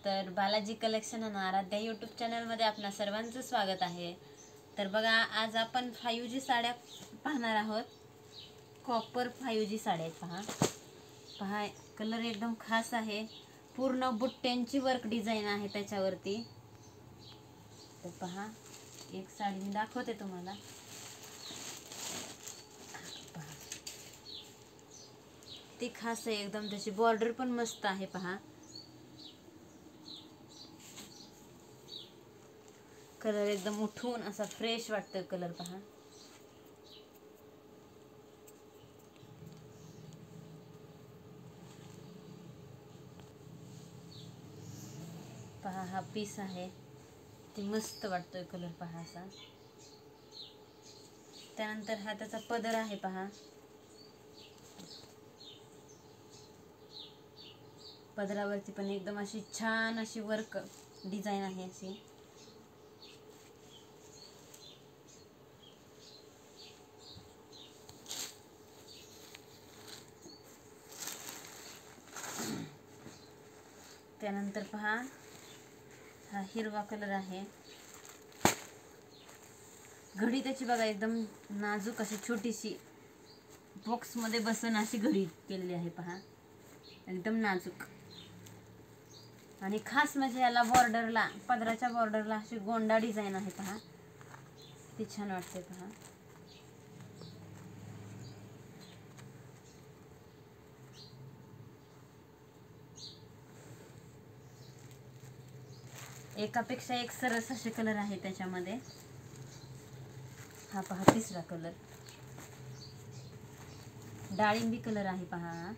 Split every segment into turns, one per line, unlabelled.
तर बालाजी कलेक्शन आणि आराध्या यूट्यूब चॅनलमध्ये आपणा सर्वांचं स्वागत आहे। तर बघा, आज आपण 5G साड्या पाहणार आहोत। कॉपर 5G साड्या आहेत। पहा कलर एकदम खास आहे। पूर्ण बुट्ट्यांची वर्क डिझाइन आहे त्याच्यावरती। तर पहा, एक साडी मी दाखवते तुम्हाला। ती खास आहे एकदम, त्याची बॉर्डर पण मस्त आहे। पहा कलर एकदम उठून असा फ्रेश वाटतं कलर। पहा पहा हा पीस आहे, ती मस्त वाटतोय कलर। पहा असा, त्यानंतर हा त्याचा पदर आहे। पहा पदरावरती पण एकदम अशी छान अशी वर्क डिझाइन आहे अशी। त्यानंतर पहा हा हिरवा कलर आहे। घडी त्याची बघा एकदम नाजूक अशी छोटीशी बॉक्स मध्ये बसून अशी घडी केलेली आहे। पहा एकदम नाजूक, आणि खास म्हणजे याला बॉर्डरला, पदराच्या बॉर्डरला अशी गोंडा डिझाइन आहे। पहा ती छान वाटते। पहा एकापेक्षा एक सरस असे कलर आहे त्याच्यामध्ये। हा पहा तिसरा कलर, डाळिंबी कलर आहे। पहा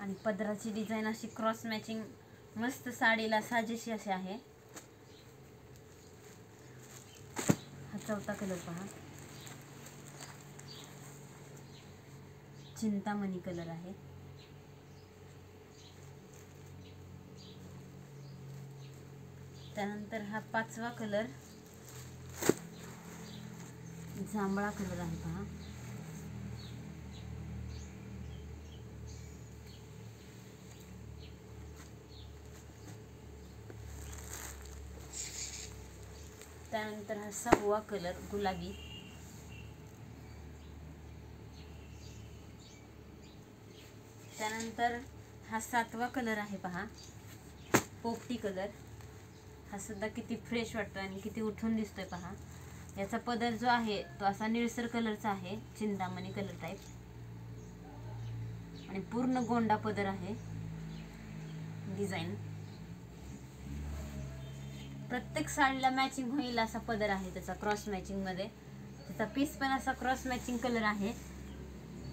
आणि पदराची डिझाइन अशी क्रॉस मॅचिंग मस्त साडीला साजेशी अशी आहे। हा चौथा कलर पहा, चिंतामणी कलर आहे। त्यानंतर हा पाचवा कलर जांभळा कलर आहे। पहा त्यानंतर हा सहावा कलर गुलाबी। त्यानंतर हा सातवा कलर आहे। पहा पोपटी कलर। हा सुद्धा किती फ्रेश वाटतो आणि किती उठून दिसतोय। पहा याचा पदर जो आहे तो असा निळसर कलरचा आहे, चिंतामणी कलर टाइप, आणि पूर्ण गोंडा पदर आहे डिझाइन। प्रत्येक साडीला मॅचिंग होईल असा पदर आहे त्याचा, क्रॉस मॅचिंग मध्ये। त्याचा पीस पण असा क्रॉस मॅचिंग कलर आहे,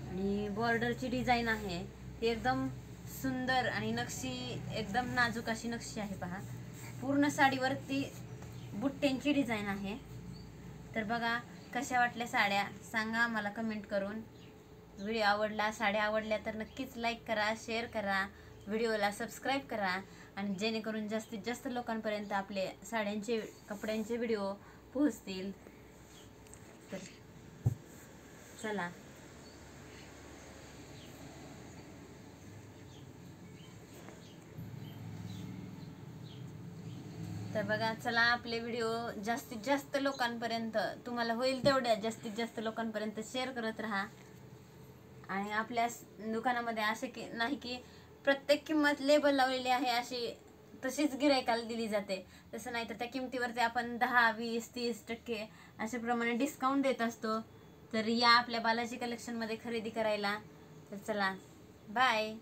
आणि बॉर्डरची डिझाइन आहे ती एकदम सुंदर, आणि नक्षी एकदम नाजूक अशी नक्षी आहे। पहा पूर्ण साडीवरती बुट्ट्यांची डिझाइन आहे। तर बघा, कशा वाटल्या साड्या सांगा मला कमेंट करून। व्हिडिओ आवडला, साड्या आवडल्या तर नक्कीच लाईक करा, शेअर करा, व्हिडिओला सबस्क्राईब करा, आणि जेणेकरून जास्तीत जास्त लोकांपर्यंत आपले साड्यांचे, कपड्यांचे व्हिडिओ पोहोचतील। तर चला, तर बघा, चला आपले व्हिडिओ जास्तीत जास्त लोकांपर्यंत, तुम्हाला होईल तेवढ्या जास्तीत जास्त लोकांपर्यंत शेअर करत राहा। आणि आपल्या दुकानामध्ये असे की नाही की प्रत्येक किंमत लेबल लावलेली आहे अशी तशीच गिरायकाला दिली जाते, तसं नाही। तर त्या किमतीवरती आपण 10, 20, 30% अशा प्रमाणे डिस्काउंट देत असतो। तर या आपल्या बालाजी कलेक्शनमध्ये खरेदी करायला। तर चला, बाय।